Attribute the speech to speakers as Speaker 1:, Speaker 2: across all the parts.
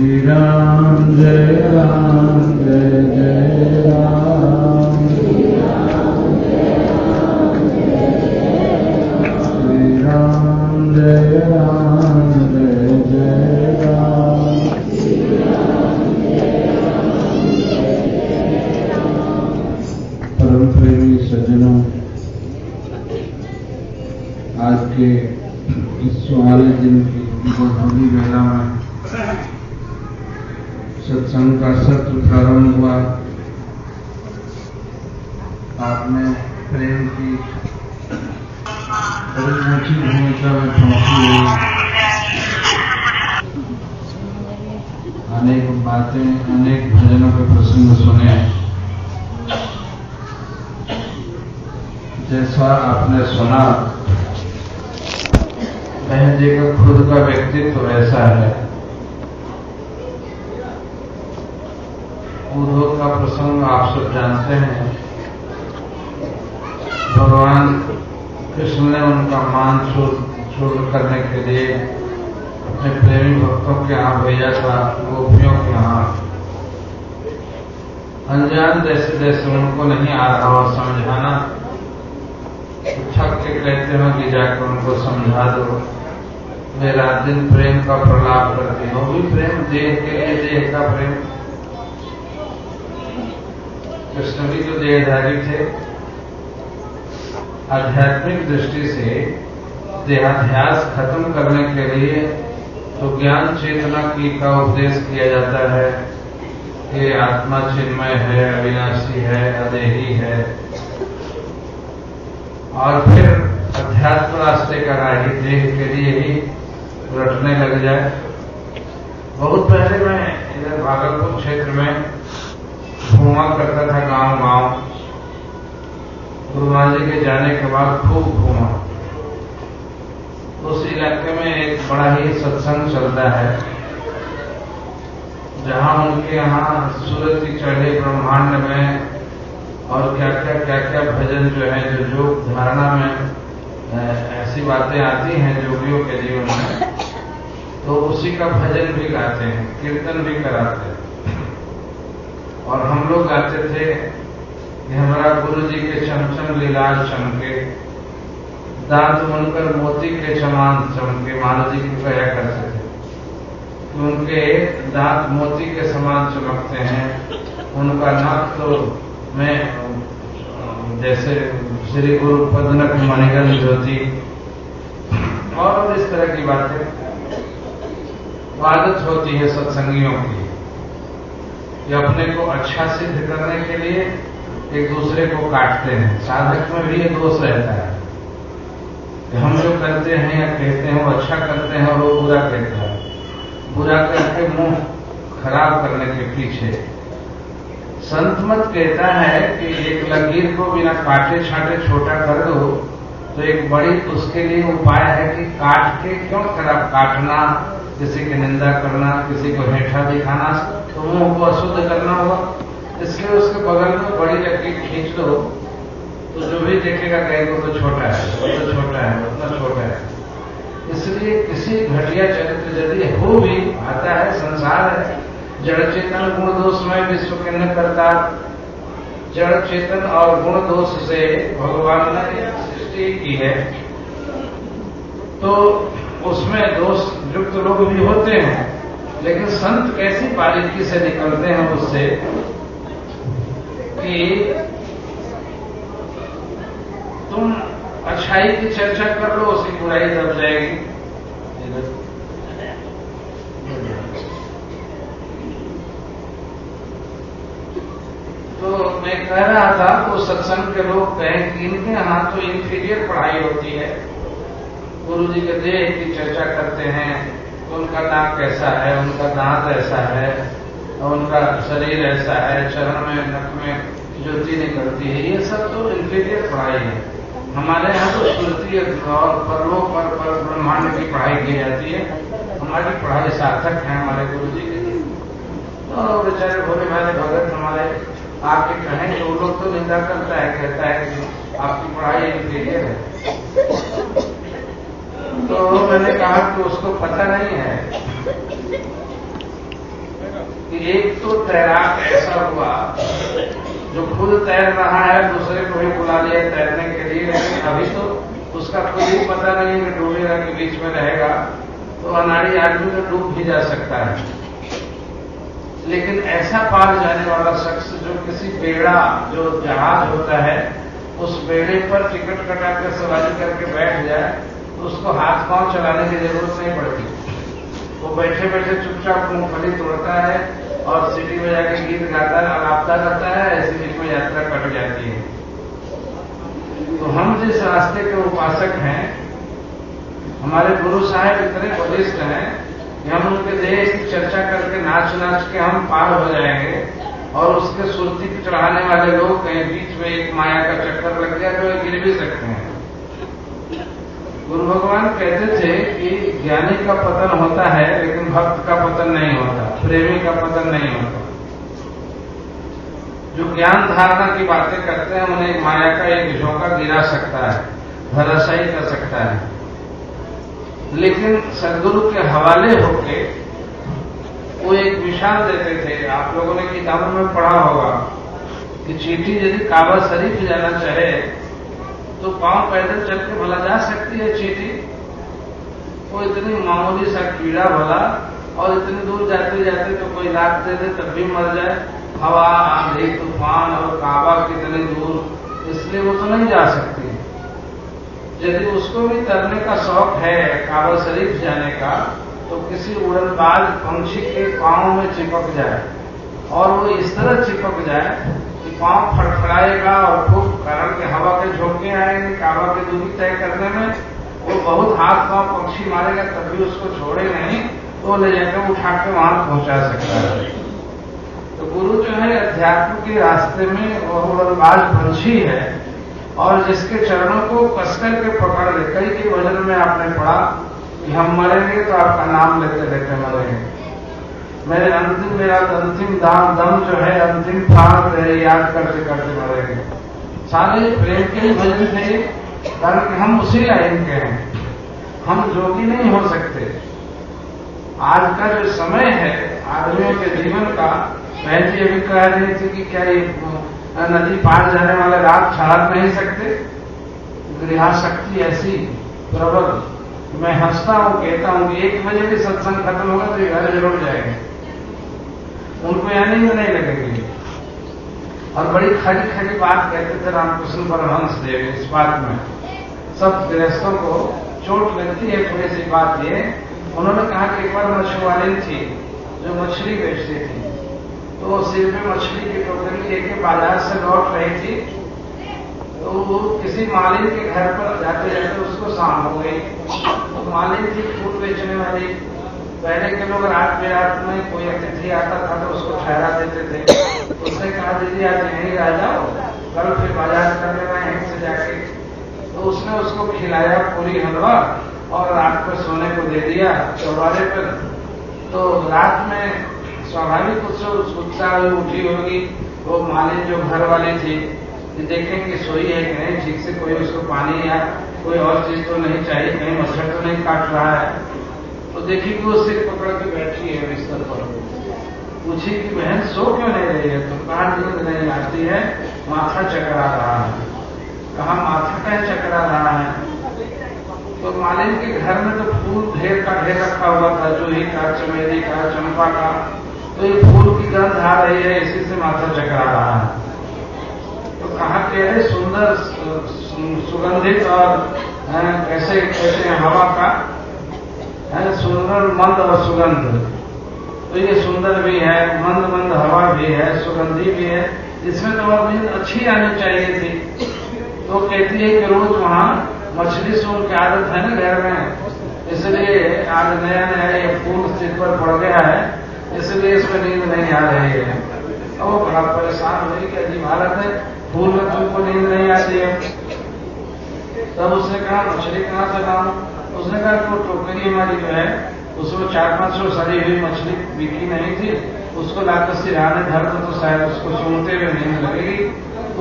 Speaker 1: राम जय जय राम, श्री राम जय जय राम। परम प्रेमी सज्जनों, आज के इस सुहाने दिन की होली मेला में सत्संग का सत्र प्रारंभ हुआ। आपने प्रेम की बड़ी ऊंची भूमिका में पहुंची हुई अनेक बातें, अनेक भजनों के प्रसंग सुने। जैसा आपने सुना, बहन जी का खुद का व्यक्तित्व वैसा है। उद्धव का प्रसंग आप सब जानते हैं। भगवान कृष्ण ने उनका मान छोड़ करने के लिए अपने प्रेमी भक्तों के यहाँ भेजा था, गोपियों के यहाँ। अनजान जैसे जैसे उनको नहीं आ रहा और समझाना, थक के कहते हैं कि जाकर उनको समझा दो। वे रात दिन प्रेम का प्रलाप करते हैं। वो भी प्रेम देह के लिए, देह का प्रेम। कृष्ण भी तो देहधारी थे। आध्यात्मिक दृष्टि से देहाध्यास खत्म करने के लिए तो ज्ञान चेतना की का उपदेश किया जाता है कि आत्मा चिन्मय है, अविनाशी है, अदेही है। और फिर अध्यात्म रास्ते का राही देह के लिए ही रटने लग जाए। बहुत पहले मैं इधर भागलपुर क्षेत्र में घूमा करता था, गांव गांव। गुरु महाराज जी के जाने के बाद खूब घूमा। उस इलाके में एक बड़ा ही सत्संग चलता है, जहां उनके यहाँ सूरज की चढ़े ब्रह्मांड में और क्या क्या भजन जो है, जो योग धारणा में ऐसी बातें आती हैं जोगियों के जीवन में, तो उसी का भजन भी गाते हैं, कीर्तन भी कराते हैं। और हम लोग गाते थे कि हमारा गुरु जी के चमचम लीलाल चमके, दांत बनकर मोती के समान चमके। महाराज जी को कहा करते थे कि उनके दांत मोती के समान चमकते हैं। उनका नाक तो में जैसे श्री गुरु पद्मक मणिगंध ज्योति, और इस तरह की बातें आदत होती है सत्संगियों की कि अपने को अच्छा सिद्ध करने के लिए एक दूसरे को काटते हैं। साधक में भी ये दोष रहता है कि हम जो करते हैं या कहते हैं वो अच्छा करते हैं और वो बुरा कहता है, बुरा करके मुंह खराब करने के पीछे। संत मत कहता है कि एक लकीर को बिना काटे छाटे छोटा कर दो, तो एक बड़ी उसके लिए उपाय है कि काट के क्यों खराब काटना, किसी की निंदा करना, किसी को हेठा दिखाना, तो मुंह को अशुद्ध करना होगा। इसलिए उसके बगल में बड़ी लकीर खींच दो, तो जो भी देखेगा कहेगा वो तो छोटा है, वो तो छोटा है, उतना छोटा है। इसलिए किसी घटिया चरित्र यदि हो भी आता है, संसार है, जड़ चेतन गुण दोष में विश्व के न करता। जड़ चेतन और गुण दोष से भगवान ने सृष्टि की है, तो उसमें दोष युक्त लोग भी होते हैं। लेकिन संत कैसी बारीकी से निकलते हैं उससे कि तुम अच्छाई की चर्चा कर लो, उसकी बुराई दब जाएगी। तो मैं कह रहा था तो सत्संग के लोग कहें कि इनके यहाँ तो इंफीरियर पढ़ाई होती है। गुरु जी के देह की चर्चा करते हैं, उनका नाक कैसा है, उनका दांत ऐसा है, उनका शरीर ऐसा है, चरण में नख में ज्योति निकलती है। ये सब तो इंफीरियर पढ़ाई है। हमारे यहाँ तो स्मृति और परलोक पर ब्रह्मांड की पढ़ाई की जाती है। हमारी पढ़ाई सार्थक है हमारे गुरु जी की। तो बेचारे भोले भाले भगत हमारे आके कहें कि वो लोग तो निंदा करता है, कहता है कि आपकी पढ़ाई इंफीरियर है। तो मैंने कहा कि उसको पता नहीं है कि एक तो तैराक ऐसा हुआ जो खुद तैर रहा है, दूसरे को भी बुला लिया तैरने के लिए, लेकिन अभी तो उसका खुद ही पता नहीं है कि डूबेगा के बीच में रहेगा, तो अनाड़ी आदमी तो डूब भी जा सकता है। लेकिन ऐसा पार जाने वाला शख्स जो किसी बेड़ा, जो जहाज होता है, उस बेड़े पर टिकट कटा कर सवारी करके बैठ जाए तो उसको हाथ पांव चलाने की जरूरत नहीं पड़ती। वो बैठे बैठे चुपचाप मूंगफली तोड़ता है और सीटी में जाके गीत गाता है, अलापता करता है, ऐसी बीच में यात्रा कट जाती है। तो हम जिस रास्ते के उपासक हैं, हमारे गुरु साहब इतने बलिष्ठ हैं कि हम उनके देश की चर्चा करके नाच नाच के हम पार हो जाएंगे, और उसके सुरती पे चढ़ाने वाले लोग कहीं बीच में एक माया का चक्कर लग गया तो गिर भी सकते हैं। गुरु भगवान कहते थे कि ज्ञानी का पतन होता है लेकिन भक्त का पतन नहीं होता, प्रेमी का पतन नहीं होता। जो ज्ञान धारणा की बातें करते हैं उन्हें माया का एक झोंका गिरा सकता है, धराशायी कर सकता है। लेकिन सदगुरु के हवाले होके वो एक मिसाल देते थे, आप लोगों ने किताबों में पढ़ा होगा कि चींटी यदि काबा शरीफ जाना चाहे तो पांव पैदल चल के भला जा सकती है चींटी? वो इतनी मामूली सा कीड़ा भला, और इतनी दूर जाते जाते तो कोई लात दे दे तब भी मर जाए। हवा, आंधी, तूफान और काबा कितनी दूर, इसलिए वो तो नहीं जा सकती। यदि उसको भी तैरने का शौक है काबा शरीफ जाने का, तो किसी उड़नबाज पंछी के पांव में चिपक जाए, और वो इस तरह चिपक जाए कि पांव फड़फड़ाएगा और खूब कारण के हवा के झोंके आएंगे काबा की दूरी तय करने में। वो बहुत हाथ पांव पक्षी मारेगा तब भी उसको छोड़े नहीं, तो ले जाकर उठा के वहां पहुंचा सकता है। तो गुरु जो है अध्यात्म के रास्ते में वो उड़नबाज पंछी है, और जिसके चरणों को कसकर के पकड़ ले। कई के भजन में आपने पढ़ा कि हम मरेंगे तो आपका नाम लेते लेते मरेंगे, मेरा अंतिम दम जो है, अंतिम प्राण तेरे याद करते करते मरेंगे। सारे प्रेम के ही भजन थे, कारण कि हम उसी लाइन के हैं, हम जोगी नहीं हो सकते। आज का जो समय है आदमियों के जीवन का, बहन जी अभी कह रही थी कि क्या ये नदी पार जाने वाले रात ठहर नहीं सकते? गृहशक्ति ऐसी प्रबल, मैं हंसता हूं, कहता हूं कि 1 बजे भी सत्संग खत्म होगा तो ये घर जरूर जाएंगे, उनको यह नहीं लगेगी। और बड़ी खड़ी खड़ी बात कहते थे रामकृष्ण परमहंस देव इस बात में। सब गृहस्थों को चोट लगती है थोड़ी सी बात ये, उन्होंने कहा कि एक बार मछुआरी थी जो मछली बेचती थी, तो वो सिर पे मछली की टोकरी लेके बाजार से लौट रही थी, तो वो किसी मालिन के घर पर जाते जाते उसको शाम हो गई। तो मालिन थी फूल बेचने वाली। पहले के लोग रात बेरात में कोई अतिथि आता था तो उसको ठहरा देते थे। उसने कहा दीदी आज यहीं आ जाओ, कल फिर बाजार कर लेना यहीं से जाके। तो उसने उसको खिलाया पूरी हलवा और रात को सोने को दे दिया चौबारे पर। तो रात में स्वाभाविक उत्साह उठी होगी वो मालिन जो घर वाली थी कि देखें कि सोई है कि नहीं ठीक से, कोई उसको पानी या कोई और चीज तो नहीं चाहिए, कहीं मच्छर तो नहीं काट रहा है। तो देखी कि वो सिर पकड़ के बैठी है बिस्तर पर। पूछी कि बहन सो क्यों नहीं रही है? तो कहा नींद नहीं आती है, माथा चकरा रहा है। कहा माथा क्या चकरा रहा है? तो मालिन के घर में तो फूल ढेर का ढेर रखा हुआ था, जूही का, चमेली का, चंपा का। तो ये फूल की गंध आ रही है, इसी से माथा चकरा रहा है। तो कहा कि अरे सुंदर सुगंधित और कैसे कहते हैं हवा का है, सुंदर मंद और सुगंध। तो ये सुंदर भी है, मंद मंद हवा भी है, सुगंधी भी है, इसमें तो और नींद अच्छी आनी चाहिए थी। तो कहती है कि रोज वहां मछली सूंघ की आदत है ना घर में, इसलिए आज नया नया ये फूल सिर पर पड़ गया है, इसलिए इसमें नींद नहीं आ रही है। और वो बड़ा परेशान हुई कि अजीब हालत है, फूल में तुमको नींद नहीं आती है। तब उसने कहा मछली कहाँ से लाऊं? उसने कहा कि वो टोकरी हमारी जो है उसमें 400-500 सड़ी हुई मछली बिकी नहीं थी, उसको लाकर सिरहाने धर दो तो शायद उसको सूंघते हुए नींद लगेगी।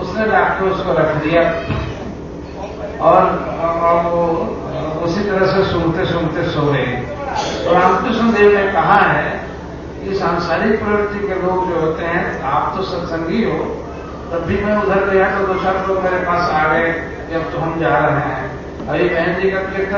Speaker 1: उसने लाकर उसको रख दिया और वो उसी तरह से सूंघते सूंघते सो गई। तो रामकृष्ण देव ने कहा है ये सांसारिक प्रवृत्ति के लोग जो होते हैं, आप तो सत्संगी हो, तब भी मैं उधर गया तो 2-4 लोग मेरे पास आ गए कि अब तो हम जा रहे हैं, अभी बहन जी का कीर्तन